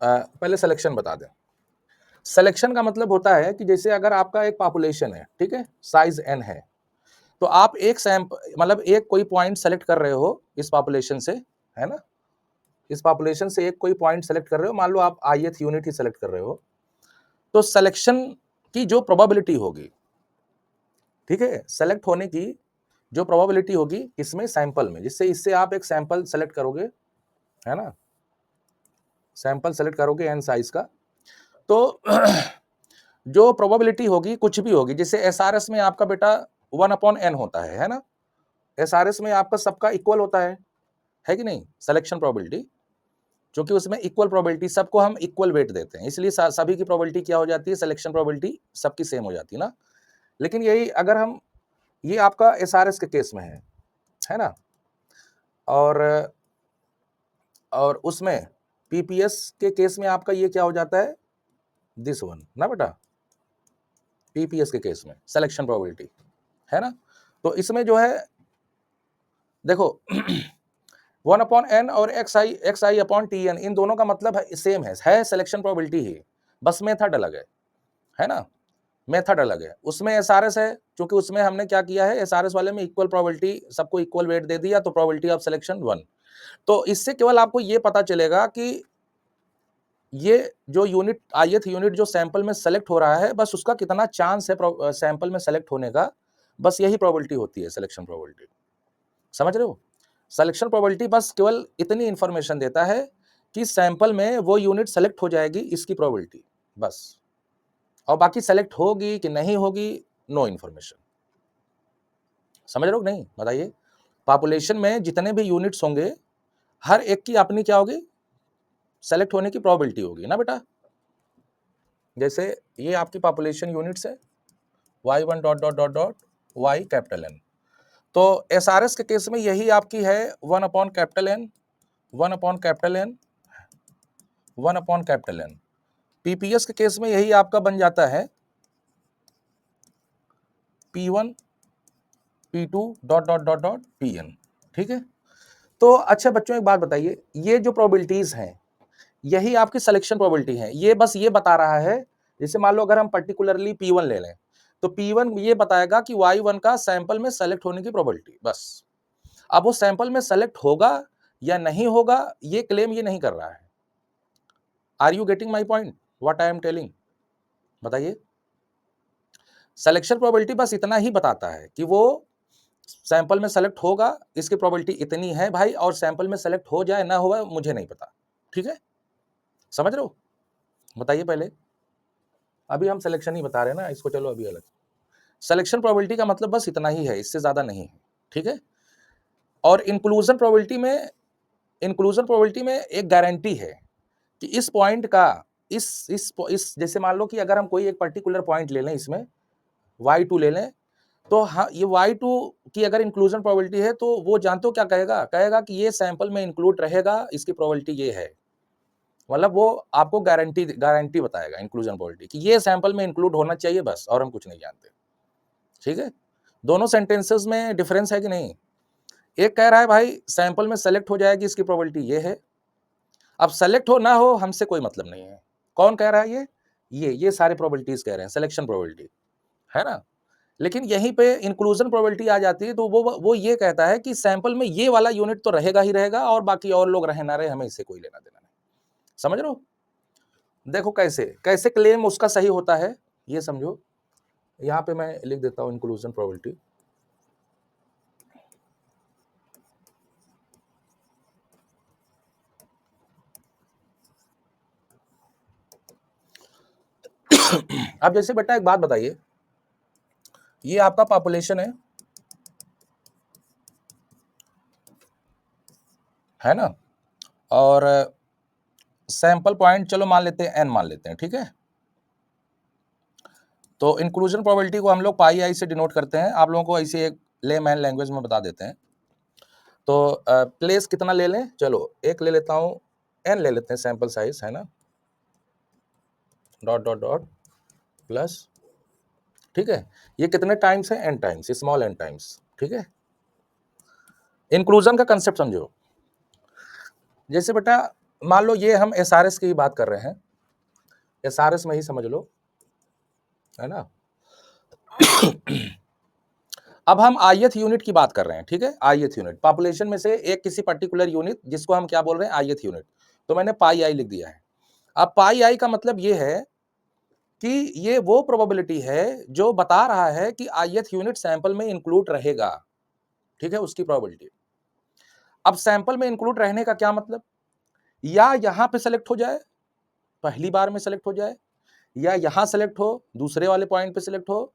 पहले सिलेक्शन बता दें। सिलेक्शन का मतलब होता है कि जैसे अगर आपका एक पॉपुलेशन है, ठीक है, साइज n है, तो आप एक सैंपल मतलब एक कोई पॉइंट सेलेक्ट कर रहे हो इस पॉपुलेशन से, है ना, इस पॉपुलेशन से एक कोई पॉइंट सेलेक्ट कर रहे हो, मान लो आप ith यूनिट ही सेलेक्ट कर रहे हो, तो सिलेक्शन की जो प्रोबेबिलिटी होगी, ठीक है, सेलेक्ट होने की जो प्रोबेबिलिटी होगी इसमें सैंपल में, जिससे इससे आप एक सैंपल सेलेक्ट करोगे, है ना, सैंपल सेलेक्ट करोगे n साइज का, तो जो प्रोबेबिलिटी होगी कुछ भी होगी, जैसे एसआरएस में आपका बेटा 1/n होता है ना, एसआरएस में आपका सबका इक्वल होता है कि नहीं, सिलेक्शन प्रोबेबिलिटी, क्योंकि उसमें इक्वल प्रोबेबिलिटी, सबको हम इक्वल वेट देते हैं, इसलिए सभी की प्रोबेबिलिटी क्या हो जाती है, सिलेक्शन प्रोबेबिलिटी सबकी सेम हो जाती है ना। लेकिन यही अगर हम, ये आपका एसआरएस के केस में है ना, और उसमें पीपीएस के केस में आपका ये क्या हो जाता है, दिस वन ना बेटा, पीपीएस के केस में सिलेक्शन प्रोबेबिलिटी, है ना। तो इसमें जो है देखो 1/n और xi/tn इन दोनों का मतलब सेम है सिलेक्शन प्रोबेबिलिटी ही, बस मेथड अलग है ना, मेथड अलग है। उसमें एसआरएस है, क्योंकि उसमें हमने क्या किया है, एसआरएस वाले में इक्वल प्रोबेबिलिटी, सबको इक्वल वेट दे दिया, तो प्रोबेबिलिटी ऑफ सिलेक्शन 1। तो इससे केवल आपको ये पता चलेगा कि ये जो यूनिट ith यूनिट जो सैंपल में सेलेक्ट हो रहा है, बस उसका कितना चांस है सैंपल में सेलेक्ट होने का, बस यही प्रोबेबिलिटी होती है सिलेक्शन प्रोबेबिलिटी, समझ रहे हो। सिलेक्शन प्रोबेबिलिटी बस केवल इतनी इंफॉर्मेशन देता है कि सैंपल में वो यूनिट सेलेक्ट हो जाएगी, इसकी प्रोबेबिलिटी बस, और बाकी सेलेक्ट होगी कि नहीं होगी, नो इंफॉर्मेशन। समझ रहे हो नहीं, बताइए। पॉपुलेशन में जितने भी यूनिट्स होंगे, हर एक की अपनी क्या होगी, सेलेक्ट होने की प्रोबेबिलिटी होगी ना बेटा। जैसे ये आपकी पॉपुलेशन यूनिट्स है, y1 dot dot dot dot y capital N, तो एसआरएस के केस में यही आपकी है 1/N, 1/N, 1/N। पीपीएस के केस में यही आपका बन जाता है P1 P2 dot dot dot dot Pn, ठीक है। तो अच्छा बच्चों एक बात बताइए, ये जो प्रोबेबिलिटीज हैं यही आपकी सिलेक्शन प्रोबेबिलिटी है, ये बस ये बता रहा है, जैसे मान लो अगर हम पर्टिकुलरली P1 ले लें, तो P1 ये बताएगा कि Y1 का सैंपल में सेलेक्ट होने की प्रोबेबिलिटी बस। अब वो सैंपल में सेलेक्ट होगा या नहीं होगा, ये क्लेम ये नहीं कर रहा है। Are you getting my point, what I am telling, बताइए। सिलेक्शन प्रोबेबिलिटी बस इतना ही बताता है कि वो सैंपल में सेलेक्ट होगा, इसकी प्रोबेबिलिटी इतनी है भाई, और सैंपल में सेलेक्ट हो जाए ना हो मुझे नहीं पता, ठीक है, समझ रहे हो। बताइए पहले, अभी हम सिलेक्शन ही बता रहे हैं ना, इसको चलो अभी अलग। सिलेक्शन प्रोबेबिलिटी का मतलब बस इतना ही है, इससे ज्यादा नहीं है, ठीक है। और इंक्लूजन प्रोबेबिलिटी में एक गारंटी है कि इस पॉइंट का, इस जैसे मान लो कि अगर हम कोई एक पर्टिकुलर पॉइंट ले लें, इसमें y2 ले लें, तो हाँ, ये y2 की अगर इंक्लूजन प्रोबेबिलिटी है, तो वो जानते हो क्या कहेगा, कहेगा कि ये सैंपल में इंक्लूड रहेगा, इसकी प्रोबेबिलिटी ये है, मतलब वो आपको गारंटी बताएगा इंक्लूजन प्रोबेबिलिटी कि ये सैंपल में इंक्लूड होना चाहिए बस, और हम कुछ नहीं जानते, ठीक है। दोनों सेंटेंसेस में डिफरेंस है कि नहीं। एक कह रहा है भाई सैंपल में सेलेक्ट हो जाएगी, इसकी प्रोबेबिलिटी ये है। अब सेलेक्ट हो ना हो हमसे कोई मतलब नहीं है, कौन कह रहा है, ये सारे प्रोबेबिलिटीज कह रहे हैं, सिलेक्शन प्रोबेबिलिटी, है ना। लेकिन यहीं पे इंक्लूजन प्रोबेबिलिटी आ जाती है, तो वो ये कहता है कि सैंपल में ये वाला यूनिट तो रहेगा ही रहेगा, और बाकी और लोग रहे ना रहे, हमें इससे कोई लेना देना नहीं, समझ रहे हो। देखो कैसे कैसे क्लेम उसका सही होता है, ये समझो। यहां पे मैं लिख देता हूं इंक्लूजन प्रोबेबिलिटी, अब जैसे बेटा एक बात बताइए, ये आपका पॉपुलेशन है ना, और सैंपल पॉइंट चलो मान लेते हैं n, मान लेते हैं, ठीक है। तो इंक्लूजन प्रोबेबिलिटी को हम लोग पाई आई से डिनोट करते हैं, आप लोगों को ऐसे एक लेमैन लैंग्वेज में बता देते हैं। तो प्लेस कितना ले लें, चलो एक ले लेता हूं, n ले लेते हैं सैंपल साइज, है ना, डॉट डॉट डॉट प्लस, ठीक है। ये कितने टाइम्स है, n times, small n times, ठीक है। इंक्लूजन का कंसेप्ट समझो, जैसे बेटा मान लो ये हम एसआरएस की बात कर रहे हैं, एसआरएस में ही समझ लो, है ना। अब हम आईएथ यूनिट की बात कर रहे हैं, ठीक है, आईएथ यूनिट, पॉपुलेशन में से एक किसी पर्टिकुलर यूनिट जिसको हम क्या बोल रहे हैं, आईएथ यूनिट। तो मैंने पाई आई लिख दिया है। अब पाई आई का मतलब ये है कि ये वो प्रोबेबिलिटी है जो बता रहा है कि आईएथ यूनिट सैंपल में इंक्लूड रहेगा, ठीक है, उसकी प्रोबेबिलिटी। अब सैंपल में इंक्लूड रहने का क्या मतलब, या यहां पे सेलेक्ट हो जाए, पहली बार में सेलेक्ट हो जाए, या यहां सेलेक्ट हो, दूसरे वाले पॉइंट पे सेलेक्ट हो,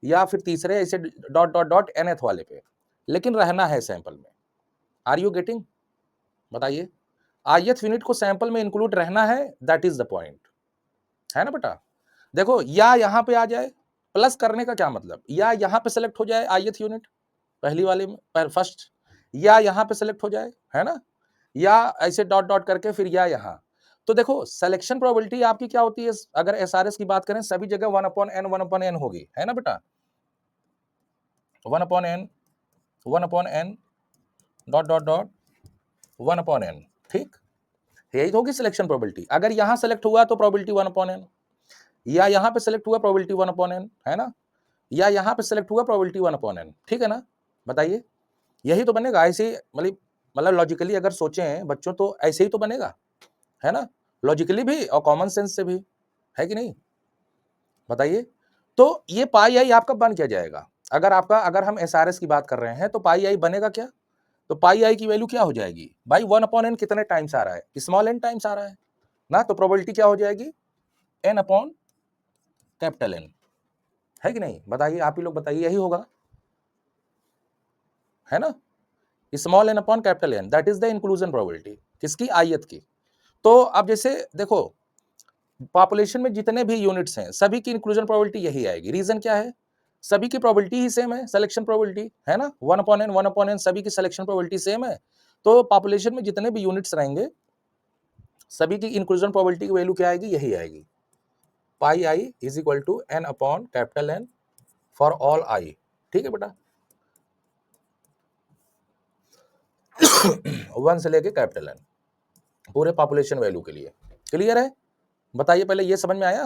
या फिर तीसरे ऐसे डॉट डॉट डॉट nth वाले पे, लेकिन रहना है सैंपल में। आर यू गेटिंग, बताइए, आईएथ यूनिट को सैंपल में इंक्लूड रहना है, दैट इज द पॉइंट, है ना बेटा। देखो या यहां पे आ जाए, प्लस करने का क्या मतलब, या यहां पे सेलेक्ट हो जाए आईएथ यूनिट पहली वाले में, फर्स्ट, या यहां पे सेलेक्ट हो जाए, है ना, या ऐसे डॉट डॉट करके फिर या यहां। तो देखो सिलेक्शन प्रोबेबिलिटी आपकी क्या होती है, अगर एसआरएस की बात करें, सभी जगह 1/n होगी, है ना बेटा, 1/n, 1/n, dot dot dot 1/n, ठीक, यही तो होगी सिलेक्शन प्रोबेबिलिटी। अगर यहां सेलेक्ट हुआ तो प्रोबेबिलिटी 1/n, या यहां पे सेलेक्ट हुआ प्रोबेबिलिटी 1/n, है ना, या यहां पे सेलेक्ट हुआ प्रोबेबिलिटी 1/n, ठीक है ना, बताइए, यही तो बनेगा। ऐसे मतलब लॉजिकली अगर सोचें बच्चों तो ऐसे ही तो बनेगा, है ना, लॉजिकली भी और कॉमन सेंस से भी, है कि नहीं, बताइए। तो ये पाई आई आपका बन क्या जाएगा, अगर हम एसआरएस की बात कर रहे हैं तो पाई आई बनेगा क्या, तो पाई आई की वैल्यू क्या हो जाएगी भाई, 1/n कितने टाइम्स आ रहा है, स्मॉल n टाइम्स आ रहा है ना, तो प्रोबेबिलिटी क्या हो जाएगी, n/N, है कि नहीं, बताइए, आप ही लोग बताइए, यही होगा, है ना, small n/N, that is the inclusion probability, किसकी, आईएथ की। तो अब जैसे देखो पॉपुलेशन में जितने भी यूनिट्स हैं सभी की इंक्लूजन प्रोबेबिलिटी यही आएगी, रीजन क्या है, सभी की प्रोबेबिलिटी ही सेम है, सिलेक्शन प्रोबेबिलिटी, है ना, 1/n सभी की सिलेक्शन प्रोबेबिलिटी सेम है। तो पॉपुलेशन में जितने भी यूनिट्स रहेंगे सभी की इंक्लूजन प्रोबेबिलिटी की वैल्यू क्या आएगी, यही आएगी, pi i is equal to n/N for all i, ठीक है बेटा, 1 से लेके N पूरे पॉपुलेशन वैल्यू के लिए, क्लियर है, बताइए, पहले ये समझ में आया।